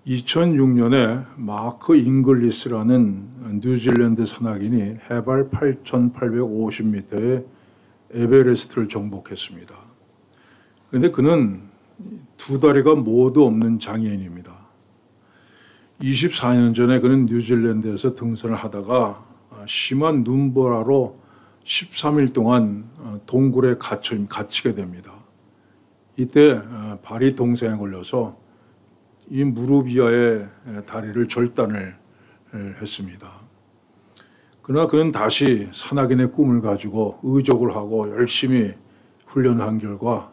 2006년에 마크 잉글리스라는 뉴질랜드 산악인이 해발 8,850m의 에베레스트를 정복했습니다. 그런데 그는 두 다리가 모두 없는 장애인입니다. 24년 전에 그는 뉴질랜드에서 등산을 하다가 심한 눈보라로 13일 동안 동굴에 갇히게 됩니다. 이때 발이 동생에 걸려서 이 무릎 이하의 다리를 절단을 했습니다. 그러나 그는 다시 산악인의 꿈을 가지고 의족을 하고 열심히 훈련한 결과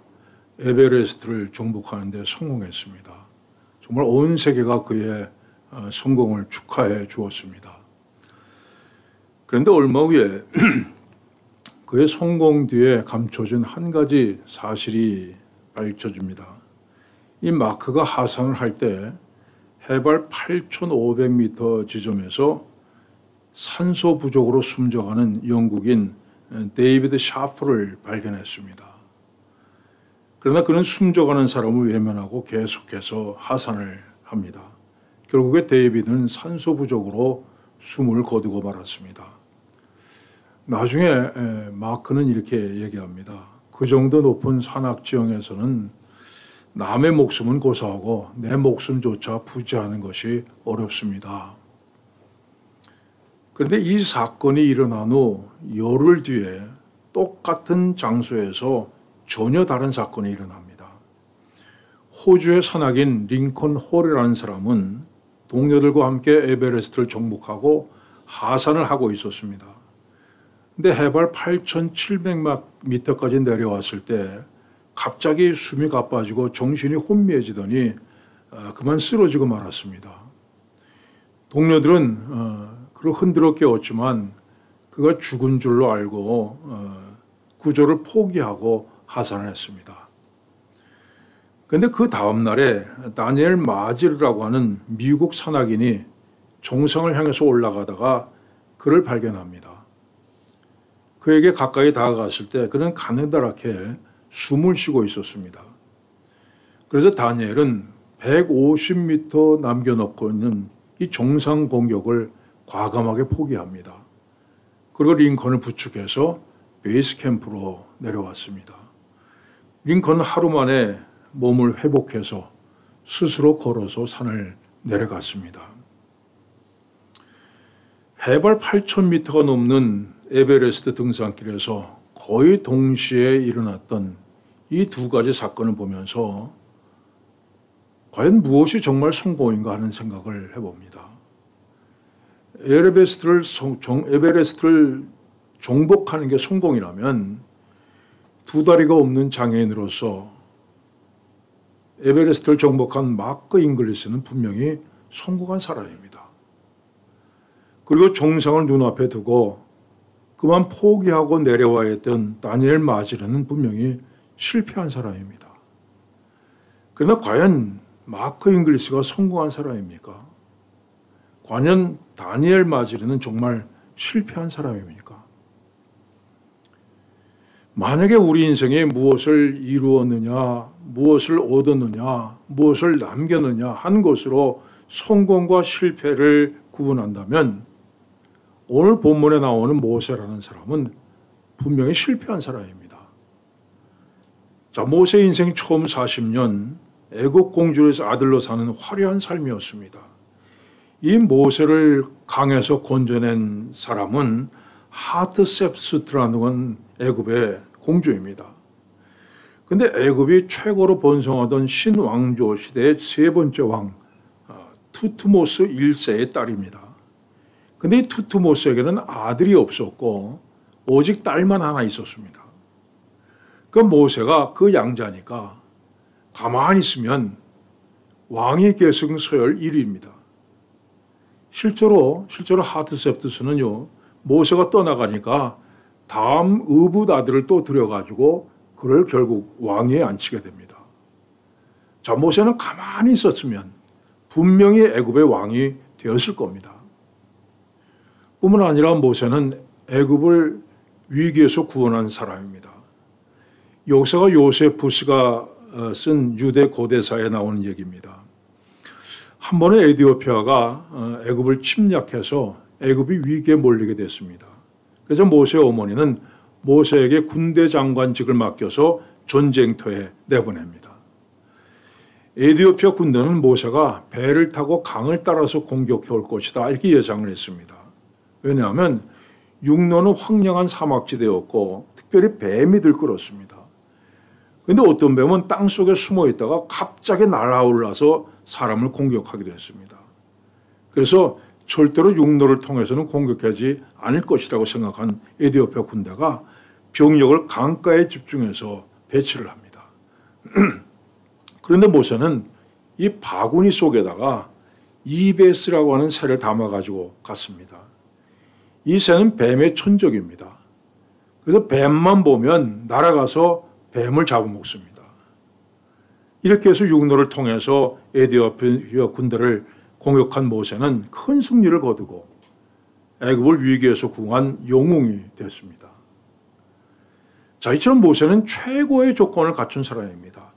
에베레스트를 정복하는 데 성공했습니다. 정말 온 세계가 그의 성공을 축하해 주었습니다. 그런데 얼마 후에 그의 성공 뒤에 감춰진 한 가지 사실이 밝혀집니다. 이 마크가 하산을 할 때 해발 8,500m 지점에서 산소 부족으로 숨져가는 영국인 데이비드 샤프를 발견했습니다. 그러나 그는 숨져가는 사람을 외면하고 계속해서 하산을 합니다. 결국에 데이비드는 산소 부족으로 숨을 거두고 말았습니다. 나중에 마크는 이렇게 얘기합니다. 그 정도 높은 산악 지형에서는 남의 목숨은 고사하고 내 목숨조차 부지하는 것이 어렵습니다. 그런데 이 사건이 일어난 후 열흘 뒤에 똑같은 장소에서 전혀 다른 사건이 일어납니다. 호주의 산악인 링컨 홀이라는 사람은 동료들과 함께 에베레스트를 정복하고 하산을 하고 있었습니다. 근데 해발 8,700m까지 내려왔을 때 갑자기 숨이 가빠지고 정신이 혼미해지더니 그만 쓰러지고 말았습니다. 동료들은 그를 흔들어 깨웠지만 그가 죽은 줄로 알고 구조를 포기하고 하산을 했습니다. 그런데 그 다음 날에 다니엘 마지르라고 하는 미국 산악인이 정상을 향해서 올라가다가 그를 발견합니다. 그에게 가까이 다가갔을 때 그는 가느다랗게 숨을 쉬고 있었습니다. 그래서 다니엘은 150m 남겨놓고 있는 이 정상 공격을 과감하게 포기합니다. 그리고 링컨을 부축해서 베이스 캠프로 내려왔습니다. 링컨은 하루 만에 몸을 회복해서 스스로 걸어서 산을 내려갔습니다. 해발 8,000m가 넘는 에베레스트 등산길에서 거의 동시에 일어났던 이 두 가지 사건을 보면서 과연 무엇이 정말 성공인가 하는 생각을 해봅니다. 에베레스트를 정복하는 게 성공이라면 두 다리가 없는 장애인으로서 에베레스트를 정복한 마크 잉글리스는 분명히 성공한 사람입니다. 그리고 정상을 눈앞에 두고 그만 포기하고 내려와야 했던 다니엘 마지르는 분명히 실패한 사람입니다. 그러나 과연 마크 잉글리스가 성공한 사람입니까? 과연 다니엘 마지르는 정말 실패한 사람입니까? 만약에 우리 인생에 무엇을 이루었느냐, 무엇을 얻었느냐, 무엇을 남겼느냐 한 것으로 성공과 실패를 구분한다면 오늘 본문에 나오는 모세라는 사람은 분명히 실패한 사람입니다. 자, 모세 인생 처음 40년 애국 공주에서 아들로 사는 화려한 삶이었습니다. 이 모세를 강에서 건져낸 사람은 하트셉스트라는 애굽의 공주입니다. 그런데 애굽이 최고로 번성하던 신왕조 시대의 세 번째 왕 투트모스 1세의 딸입니다. 근데 이 투트모스에게는 아들이 없었고 오직 딸만 하나 있었습니다. 그 모세가 그 양자니까 가만히 있으면 왕위 계승 서열 1위입니다. 실제로 하트셉스는요, 모세가 떠나가니까 다음 의붓 아들을 또 들여가지고 그를 결국 왕위에 앉히게 됩니다. 자, 모세는 가만히 있었으면 분명히 애굽의 왕이 되었을 겁니다. 뿐만 아니라 모세는 애굽을 위기에서 구원한 사람입니다. 역사가 요세푸스가 쓴 유대 고대사에 나오는 얘기입니다. 한 번은 에디오피아가 애굽을 침략해서 애굽이 위기에 몰리게 됐습니다. 그래서 모세의 어머니는 모세에게 군대 장관직을 맡겨서 전쟁터에 내보냅니다. 에디오피아 군대는 모세가 배를 타고 강을 따라서 공격해 올 것이다 이렇게 예상을 했습니다. 왜냐하면 육로는 황량한 사막지대였고 특별히 뱀이 들끓었습니다. 그런데 어떤 뱀은 땅속에 숨어 있다가 갑자기 날아올라서 사람을 공격하기도 했습니다. 그래서 절대로 육로를 통해서는 공격하지 않을 것이라고 생각한 에디오피아 군대가 병력을 강가에 집중해서 배치를 합니다. 그런데 모세는 이 바구니 속에다가 이베스라고 하는 새를 담아가지고 갔습니다. 이 새는 뱀의 천적입니다. 그래서 뱀만 보면 날아가서 뱀을 잡아먹습니다. 이렇게 해서 육로를 통해서 에디오피아 군대를 공격한 모세는 큰 승리를 거두고 애굽을 위기에서 구한 영웅이 됐습니다. 자, 이처럼 모세는 최고의 조건을 갖춘 사람입니다.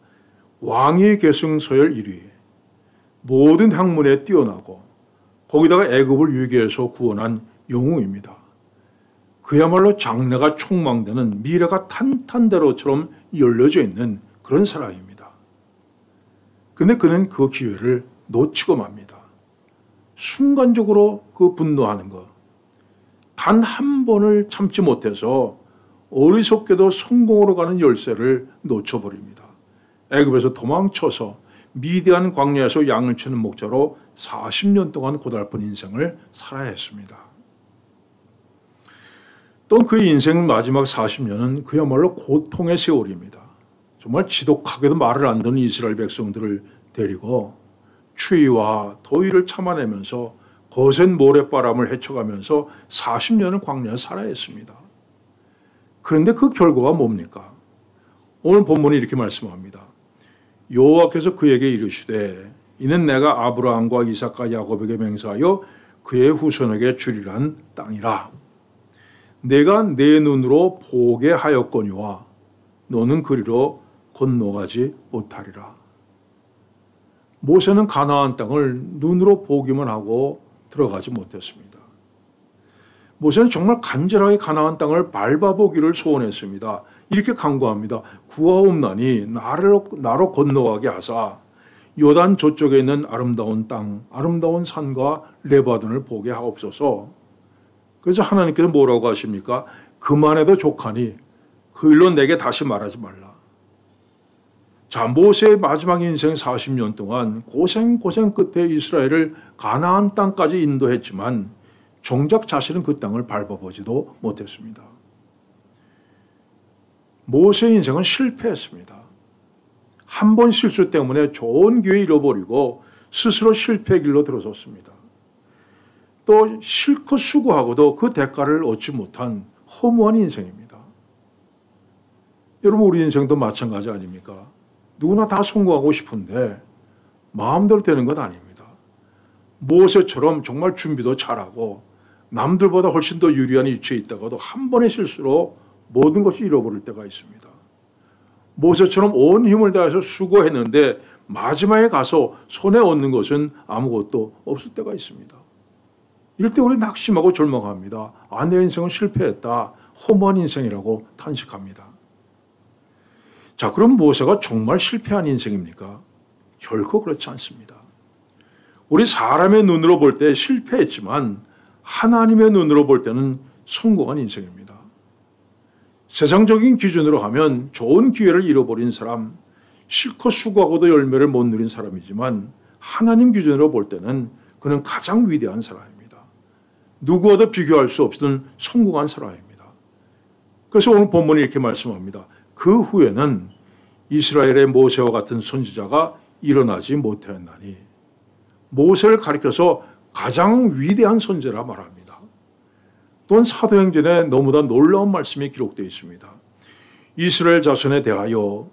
왕위 계승 서열 1위, 모든 학문에 뛰어나고 거기다가 애굽을 위기에서 구원한 영웅입니다. 그야말로 장래가 촉망되는 미래가 탄탄대로처럼 열려져 있는 그런 사람입니다. 그런데 그는 그 기회를 놓치고 맙니다. 순간적으로 그 분노하는 것, 단 한 번을 참지 못해서 어리석게도 성공으로 가는 열쇠를 놓쳐버립니다. 애굽에서 도망쳐서 미디안 광야에서 양을 치는 목자로 40년 동안 고달픈 인생을 살아야 했습니다. 또 그 인생 마지막 40년은 그야말로 고통의 세월입니다. 정말 지독하게도 말을 안 듣는 이스라엘 백성들을 데리고 추위와 더위를 참아내면서 거센 모래바람을 헤쳐가면서 40년을 광야에 살아야 했습니다. 그런데 그 결과가 뭡니까? 오늘 본문이 이렇게 말씀합니다. 여호와께서 그에게 이르시되 이는 내가 아브라함과 이삭과 야곱에게 맹세하여 그의 후손에게 주리란 땅이라. 내가 내 눈으로 보게 하였거니와 너는 그리로 건너가지 못하리라. 모세는 가나안 땅을 눈으로 보기만 하고 들어가지 못했습니다. 모세는 정말 간절하게 가나안 땅을 밟아보기를 소원했습니다. 이렇게 간구합니다. 구하옵나니 나로 건너가게 하사 요단 저쪽에 있는 아름다운 땅, 아름다운 산과 레바논을 보게 하옵소서. 그래서 하나님께서 뭐라고 하십니까? 그만해도 족하니 그 일로 내게 다시 말하지 말라. 자, 모세의 마지막 인생 40년 동안 고생 끝에 이스라엘을 가나안 땅까지 인도했지만 정작 자신은 그 땅을 밟아보지도 못했습니다. 모세의 인생은 실패했습니다. 한 번 실수 때문에 좋은 기회 잃어버리고 스스로 실패의 길로 들어섰습니다. 또 실컷 수고하고도 그 대가를 얻지 못한 허무한 인생입니다. 여러분, 우리 인생도 마찬가지 아닙니까? 누구나 다 성공하고 싶은데 마음대로 되는 건 아닙니다. 모세처럼 정말 준비도 잘하고 남들보다 훨씬 더 유리한 위치에 있다가도 한 번의 실수로 모든 것이 잃어버릴 때가 있습니다. 모세처럼 온 힘을 다해서 수고했는데 마지막에 가서 손에 얻는 것은 아무것도 없을 때가 있습니다. 이럴 때 우리 낙심하고 절망합니다. 아, 내 인생은 실패했다. 허무한 인생이라고 탄식합니다. 자, 그럼 모세가 정말 실패한 인생입니까? 결코 그렇지 않습니다. 우리 사람의 눈으로 볼 때 실패했지만 하나님의 눈으로 볼 때는 성공한 인생입니다. 세상적인 기준으로 하면 좋은 기회를 잃어버린 사람, 실컷 수고하고도 열매를 못 누린 사람이지만 하나님 기준으로 볼 때는 그는 가장 위대한 사람입니다. 누구와도 비교할 수 없는 성공한 사람입니다. 그래서 오늘 본문이 이렇게 말씀합니다. 그 후에는 이스라엘의 모세와 같은 선지자가 일어나지 못하였나니. 모세를 가리켜서 가장 위대한 선지자라 말합니다. 또한 사도행전에 너무나 놀라운 말씀이 기록되어 있습니다. 이스라엘 자손에 대하여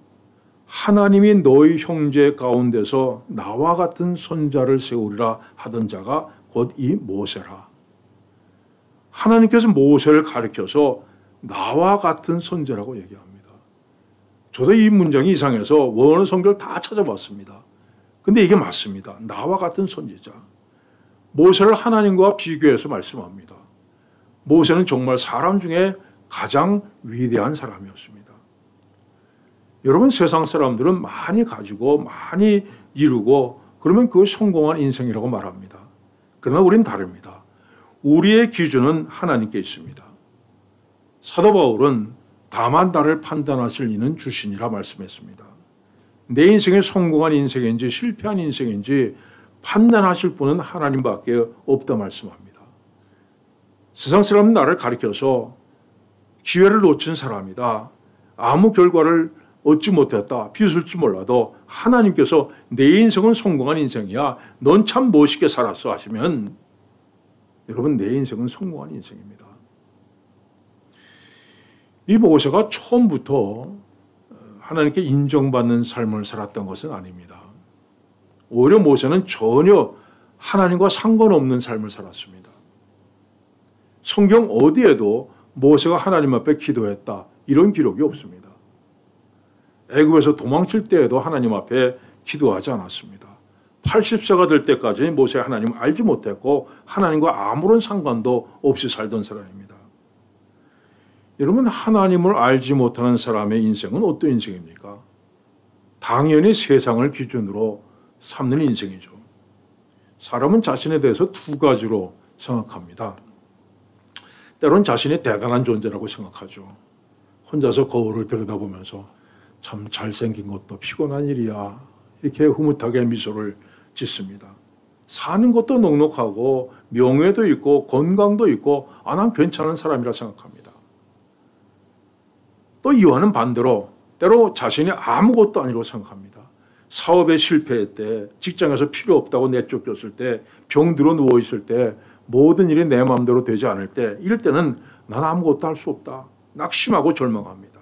하나님이 너희 형제 가운데서 나와 같은 선지자를 세우리라 하던 자가 곧 이 모세라. 하나님께서 모세를 가리켜서 나와 같은 선지자라고 얘기합니다. 저도 이 문장이 이상해서 원어 성경을 다 찾아봤습니다. 근데 이게 맞습니다. 나와 같은 선지자. 모세를 하나님과 비교해서 말씀합니다. 모세는 정말 사람 중에 가장 위대한 사람이었습니다. 여러분, 세상 사람들은 많이 가지고 많이 이루고 그러면 그걸 성공한 인생이라고 말합니다. 그러나 우린 다릅니다. 우리의 기준은 하나님께 있습니다. 사도 바울은 다만 나를 판단하실 이는 주시니라 말씀했습니다. 내 인생이 성공한 인생인지 실패한 인생인지 판단하실 분은 하나님밖에 없다 말씀합니다. 세상 사람은 나를 가리켜서 기회를 놓친 사람이다, 아무 결과를 얻지 못했다, 비웃을지 몰라도 하나님께서 내 인생은 성공한 인생이야, 넌 참 멋있게 살았어 하시면 여러분, 내 인생은 성공한 인생입니다. 이 모세가 처음부터 하나님께 인정받는 삶을 살았던 것은 아닙니다. 오히려 모세는 전혀 하나님과 상관없는 삶을 살았습니다. 성경 어디에도 모세가 하나님 앞에 기도했다, 이런 기록이 없습니다. 애굽에서 도망칠 때에도 하나님 앞에 기도하지 않았습니다. 80세가 될 때까지 모세 하나님을 알지 못했고 하나님과 아무런 상관도 없이 살던 사람입니다. 여러분, 하나님을 알지 못하는 사람의 인생은 어떤 인생입니까? 당연히 세상을 기준으로 삼는 인생이죠. 사람은 자신에 대해서 두 가지로 생각합니다. 때로는 자신이 대단한 존재라고 생각하죠. 혼자서 거울을 들여다보면서 참 잘생긴 것도 피곤한 일이야, 이렇게 흐뭇하게 미소를 짓습니다. 사는 것도 넉넉하고 명예도 있고 건강도 있고 난 괜찮은 사람이라 생각합니다. 또 이와는 반대로 때로 자신이 아무것도 아니라고 생각합니다. 사업에 실패했을 때, 직장에서 필요 없다고 내쫓겼을 때, 병들어 누워있을 때, 모든 일이 내 마음대로 되지 않을 때, 이럴 때는 난 아무것도 할 수 없다, 낙심하고 절망합니다.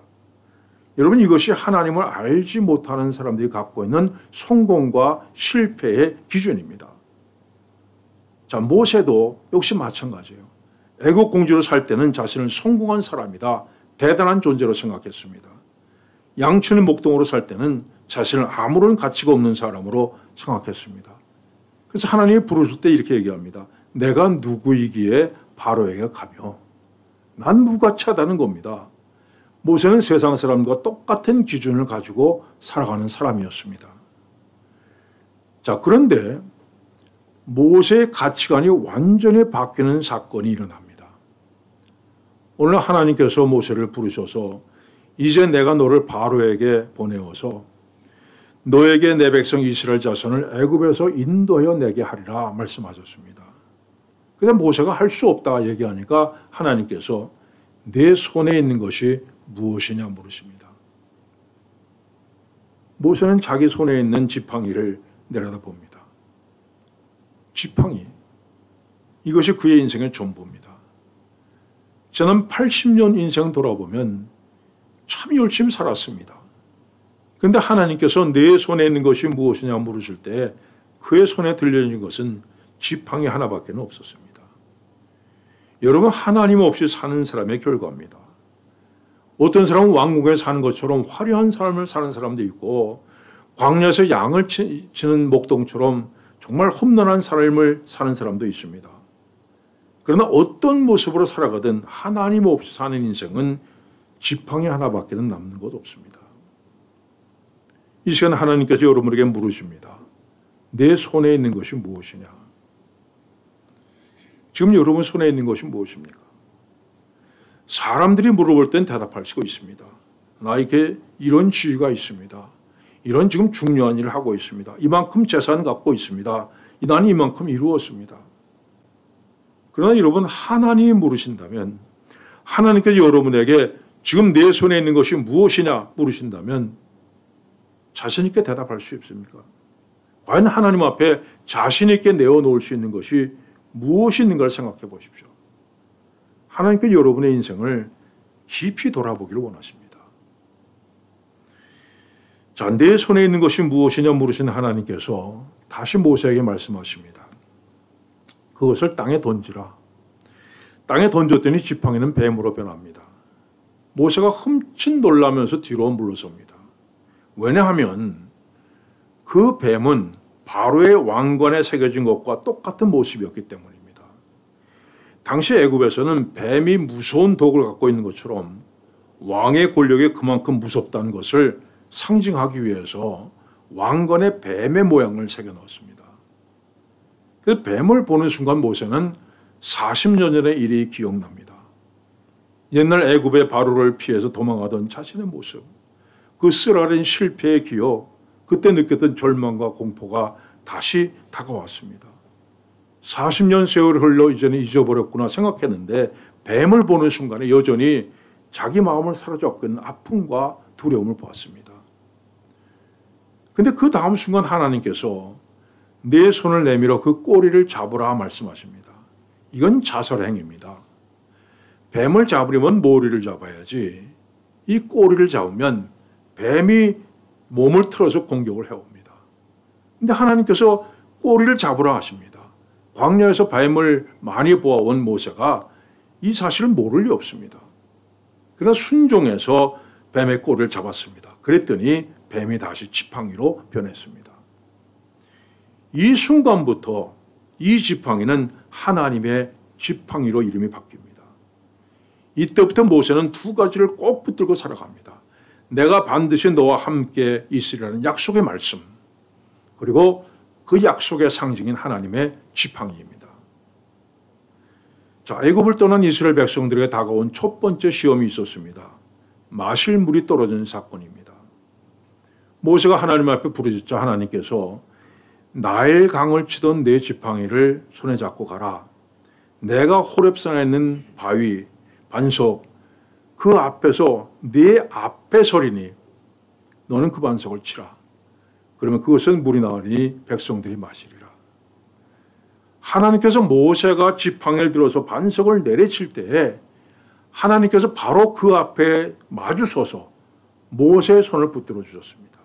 여러분, 이것이 하나님을 알지 못하는 사람들이 갖고 있는 성공과 실패의 기준입니다. 자, 모세도 역시 마찬가지예요. 애국 공주로 살 때는 자신을 성공한 사람이다, 대단한 존재로 생각했습니다. 양치는 목동으로 살 때는 자신을 아무런 가치가 없는 사람으로 생각했습니다. 그래서 하나님이 부르실 때 이렇게 얘기합니다. 내가 누구이기에 바로에게 가며, 난 누구같이 하다는 겁니다. 모세는 세상 사람과 똑같은 기준을 가지고 살아가는 사람이었습니다. 자, 그런데 모세의 가치관이 완전히 바뀌는 사건이 일어납니다. 오늘 하나님께서 모세를 부르셔서 이제 내가 너를 바로에게 보내어서 너에게 내 백성 이스라엘 자손을 애굽에서 인도하여 내게 하리라 말씀하셨습니다. 그래서 모세가 할 수 없다 얘기하니까 하나님께서 내 손에 있는 것이 무엇이냐 물으십니다. 모세는 자기 손에 있는 지팡이를 내려다봅니다. 지팡이, 이것이 그의 인생의 전부입니다. 저는 80년 인생 돌아보면 참 열심히 살았습니다. 그런데 하나님께서 내 손에 있는 것이 무엇이냐 물으실 때 그의 손에 들려있는 것은 지팡이 하나밖에 없었습니다. 여러분, 하나님 없이 사는 사람의 결과입니다. 어떤 사람은 왕국에 사는 것처럼 화려한 삶을 사는 사람도 있고 광야에서 양을 치는 목동처럼 정말 험난한 삶을 사는 사람도 있습니다. 그러나 어떤 모습으로 살아가든 하나님 없이 사는 인생은 지팡이 하나밖에 남는 것 없습니다. 이 시간 하나님께서 여러분에게 물으십니다. 내 손에 있는 것이 무엇이냐? 지금 여러분 손에 있는 것이 무엇입니까? 사람들이 물어볼 땐 대답할 수가 있습니다. 나에게 이런 지위가 있습니다. 이런 지금 중요한 일을 하고 있습니다. 이만큼 재산 갖고 있습니다. 나는 이만큼 이루었습니다. 그러나 여러분, 하나님이 물으신다면, 하나님께서 여러분에게 지금 내 손에 있는 것이 무엇이냐 물으신다면 자신 있게 대답할 수 있습니까? 과연 하나님 앞에 자신 있게 내어놓을 수 있는 것이 무엇이 있는가를 생각해 보십시오. 하나님께서 여러분의 인생을 깊이 돌아보기를 원하십니다. 자, 내 손에 있는 것이 무엇이냐 물으신 하나님께서 다시 모세에게 말씀하십니다. 그것을 땅에 던지라. 땅에 던졌더니 지팡이는 뱀으로 변합니다. 모세가 흠칫 놀라면서 뒤로 물러섭니다. 왜냐하면 그 뱀은 바로의 왕관에 새겨진 것과 똑같은 모습이었기 때문입니다. 당시 애굽에서는 뱀이 무서운 독을 갖고 있는 것처럼 왕의 권력이 그만큼 무섭다는 것을 상징하기 위해서 왕관에 뱀의 모양을 새겨 넣었습니다. 그래서 뱀을 보는 순간 모세는 40년 전의 일이 기억납니다. 옛날 애굽의 바로를 피해서 도망가던 자신의 모습, 그 쓰라린 실패의 기억, 그때 느꼈던 절망과 공포가 다시 다가왔습니다. 40년 세월이 흘러 이제는 잊어버렸구나 생각했는데 뱀을 보는 순간에 여전히 자기 마음을 사로잡고 있는 아픔과 두려움을 보았습니다. 근데 그 다음 순간 하나님께서 내 손을 내밀어 그 꼬리를 잡으라 말씀하십니다. 이건 자살행위입니다. 뱀을 잡으려면 머리를 잡아야지 이 꼬리를 잡으면 뱀이 몸을 틀어서 공격을 해옵니다. 근데 하나님께서 꼬리를 잡으라 하십니다. 광야에서 뱀을 많이 보아온 모세가 이 사실을 모를 리 없습니다. 그러나 순종해서 뱀의 꼬리를 잡았습니다. 그랬더니 뱀이 다시 지팡이로 변했습니다. 이 순간부터 이 지팡이는 하나님의 지팡이로 이름이 바뀝니다. 이때부터 모세는 두 가지를 꼭 붙들고 살아갑니다. 내가 반드시 너와 함께 있으리라는 약속의 말씀, 그리고 그 약속의 상징인 하나님의 지팡이입니다. 자, 애굽을 떠난 이스라엘 백성들에게 다가온 첫 번째 시험이 있었습니다. 마실 물이 떨어진 사건입니다. 모세가 하나님 앞에 부르짖자 하나님께서 나일 강을 치던 내 지팡이를 손에 잡고 가라. 내가 호렙산에 있는 바위, 반석, 그 앞에서 네 앞에 서리니 너는 그 반석을 치라. 그러면 그것은 물이 나오니 백성들이 마시리라. 하나님께서 모세가 지팡이를 들어서 반석을 내리칠 때에 하나님께서 바로 그 앞에 마주 서서 모세의 손을 붙들어 주셨습니다.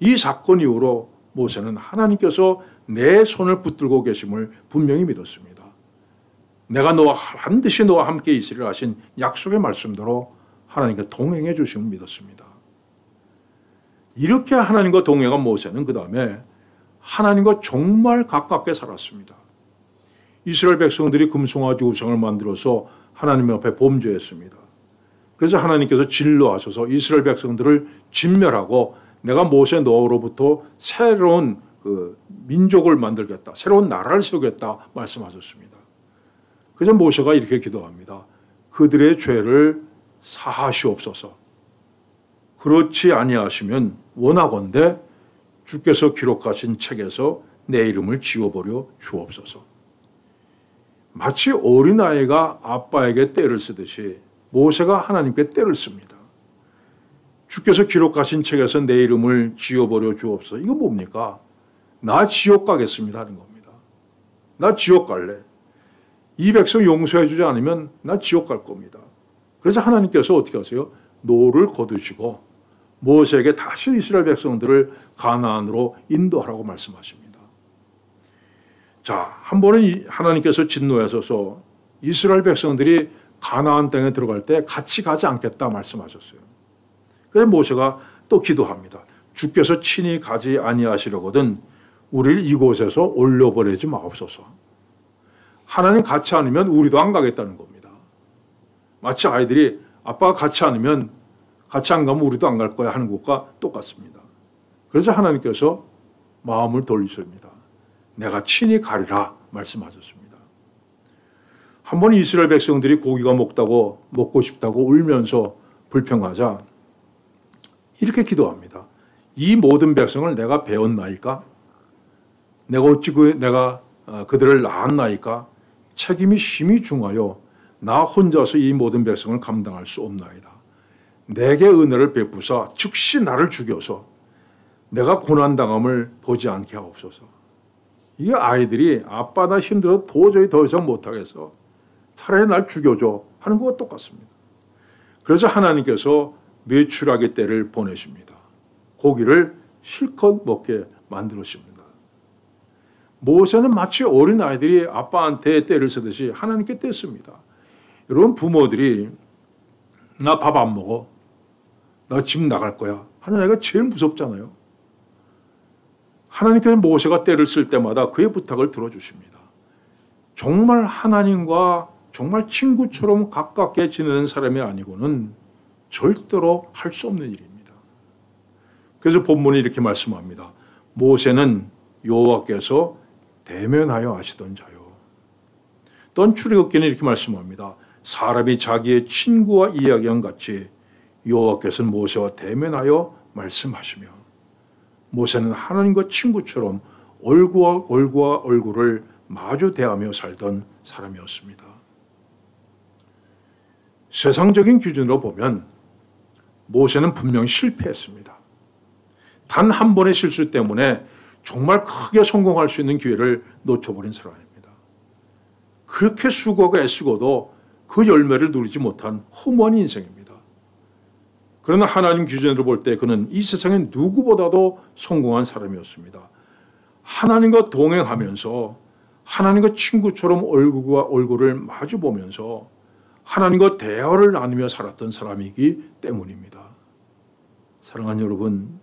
이 사건 이후로 모세는 하나님께서 내 손을 붙들고 계심을 분명히 믿었습니다. 내가 반드시 너와 함께 있으리라 하신 약속의 말씀대로 하나님께 동행해 주심을 믿었습니다. 이렇게 하나님과 동행한 모세는 그 다음에 하나님과 정말 가깝게 살았습니다. 이스라엘 백성들이 금송아지 우상을 만들어서 하나님 앞에 범죄했습니다. 그래서 하나님께서 진노하셔서 이스라엘 백성들을 진멸하고 내가 모세 너로부터 새로운 그 민족을 만들겠다, 새로운 나라를 세우겠다 말씀하셨습니다. 그래서 모세가 이렇게 기도합니다. 그들의 죄를 사하시옵소서. 그렇지 아니하시면 원하건대 주께서 기록하신 책에서 내 이름을 지워버려 주옵소서. 마치 어린아이가 아빠에게 떼를 쓰듯이 모세가 하나님께 떼를 씁니다. 주께서 기록하신 책에서 내 이름을 지워버려 주옵소서. 이거 뭡니까? 나 지옥 가겠습니다 하는 겁니다. 나 지옥 갈래. 이 백성 용서해 주지 않으면 나 지옥 갈 겁니다. 그래서 하나님께서 어떻게 하세요? 노를 거두시고 모세에게 다시 이스라엘 백성들을 가나안으로 인도하라고 말씀하십니다. 자, 한 번은 하나님께서 진노하셔서 이스라엘 백성들이 가나안 땅에 들어갈 때 같이 가지 않겠다 말씀하셨어요. 그래서 모세가 또 기도합니다. 주께서 친히 가지 아니하시려거든 우리를 이곳에서 올려보내지 마옵소서. 하나님 같이 않으면 우리도 안 가겠다는 겁니다. 마치 아이들이 아빠가 같이 않으면 같이 안 가면 우리도 안 갈 거야 하는 것과 똑같습니다. 그래서 하나님께서 마음을 돌리십니다. 내가 친히 가리라 말씀하셨습니다. 한 번 이스라엘 백성들이 고기가 먹고 싶다고 울면서 불평하자 이렇게 기도합니다. 이 모든 백성을 내가 배웠나이까? 내가 어찌 내가 그들을 낳았나이까? 책임이 심히 중하여 나 혼자서 이 모든 백성을 감당할 수 없나이다. 내게 은혜를 베푸사 즉시 나를 죽여서 내가 고난당함을 보지 않게 하옵소서. 이게 아이들이 아빠 나 힘들어 도저히 더 이상 못하겠어. 차라리 날 죽여줘 하는 것과 똑같습니다. 그래서 하나님께서 메추라기 떼를 보내십니다. 고기를 실컷 먹게 만들어십니다. 모세는 마치 어린아이들이 아빠한테 떼를 쓰듯이 하나님께 떼습니다. 여러분 부모들이 나 밥 안 먹어. 나 집 나갈 거야. 하는 아이가 제일 무섭잖아요. 하나님께서 모세가 때를 쓸 때마다 그의 부탁을 들어주십니다. 정말 하나님과 정말 친구처럼 가깝게 지내는 사람이 아니고는 절대로 할 수 없는 일입니다. 그래서 본문이 이렇게 말씀합니다. 모세는 여호와께서 대면하여 하시던 자요. 또한 출애굽기는 이렇게 말씀합니다. 사람이 자기의 친구와 이야기한 같이 여호와께서는 모세와 대면하여 말씀하시며, 모세는 하나님과 친구처럼 얼굴과 얼굴을 마주 대하며 살던 사람이었습니다. 세상적인 기준으로 보면 모세는 분명히 실패했습니다. 단 한 번의 실수 때문에 정말 크게 성공할 수 있는 기회를 놓쳐버린 사람입니다. 그렇게 수고하고 애쓰고도 그 열매를 누리지 못한 허무한 인생입니다. 그러나 하나님 기준으로 볼 때 그는 이 세상에 누구보다도 성공한 사람이었습니다. 하나님과 동행하면서 하나님과 친구처럼 얼굴과 얼굴을 마주 보면서 하나님과 대화를 나누며 살았던 사람이기 때문입니다. 사랑하는 여러분,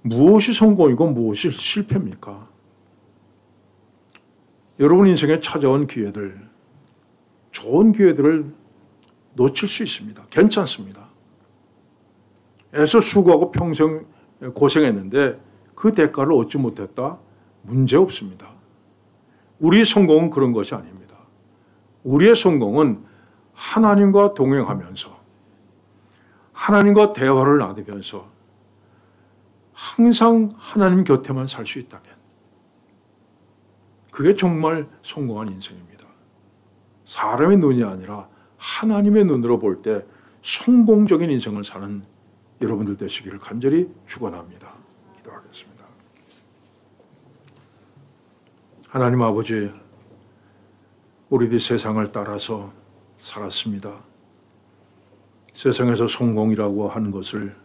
무엇이 성공이고 무엇이 실패입니까? 여러분 인생에 찾아온 기회들, 좋은 기회들을 놓칠 수 있습니다. 괜찮습니다. 애써 수고하고 평생 고생했는데 그 대가를 얻지 못했다? 문제 없습니다. 우리의 성공은 그런 것이 아닙니다. 우리의 성공은 하나님과 동행하면서 하나님과 대화를 나누면서 항상 하나님 곁에만 살 수 있다면 그게 정말 성공한 인생입니다. 사람의 눈이 아니라 하나님의 눈으로 볼 때 성공적인 인생을 사는 여러분들 되시기를 간절히 축원합니다. 기도하겠습니다. 하나님 아버지, 우리들이 세상을 따라서 살았습니다. 세상에서 성공이라고 하는 것을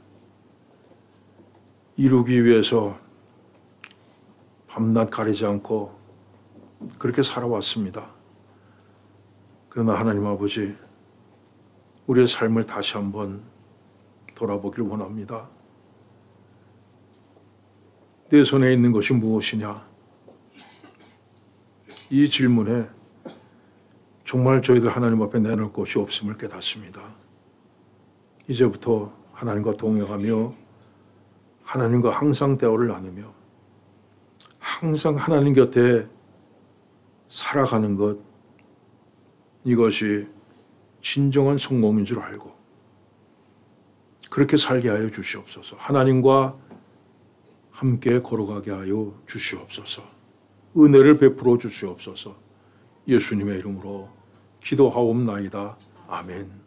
이루기 위해서 밤낮 가리지 않고 그렇게 살아왔습니다. 그러나 하나님 아버지, 우리의 삶을 다시 한번 돌아보길 원합니다. 내 손에 있는 것이 무엇이냐? 이 질문에 정말 저희들 하나님 앞에 내놓을 것이 없음을 깨닫습니다. 이제부터 하나님과 동행하며 하나님과 항상 대화를 나누며 항상 하나님 곁에 살아가는 것, 이것이 진정한 성공인 줄 알고 그렇게 살게 하여 주시옵소서. 하나님과 함께 걸어가게 하여 주시옵소서. 은혜를 베풀어 주시옵소서. 예수님의 이름으로 기도하옵나이다. 아멘.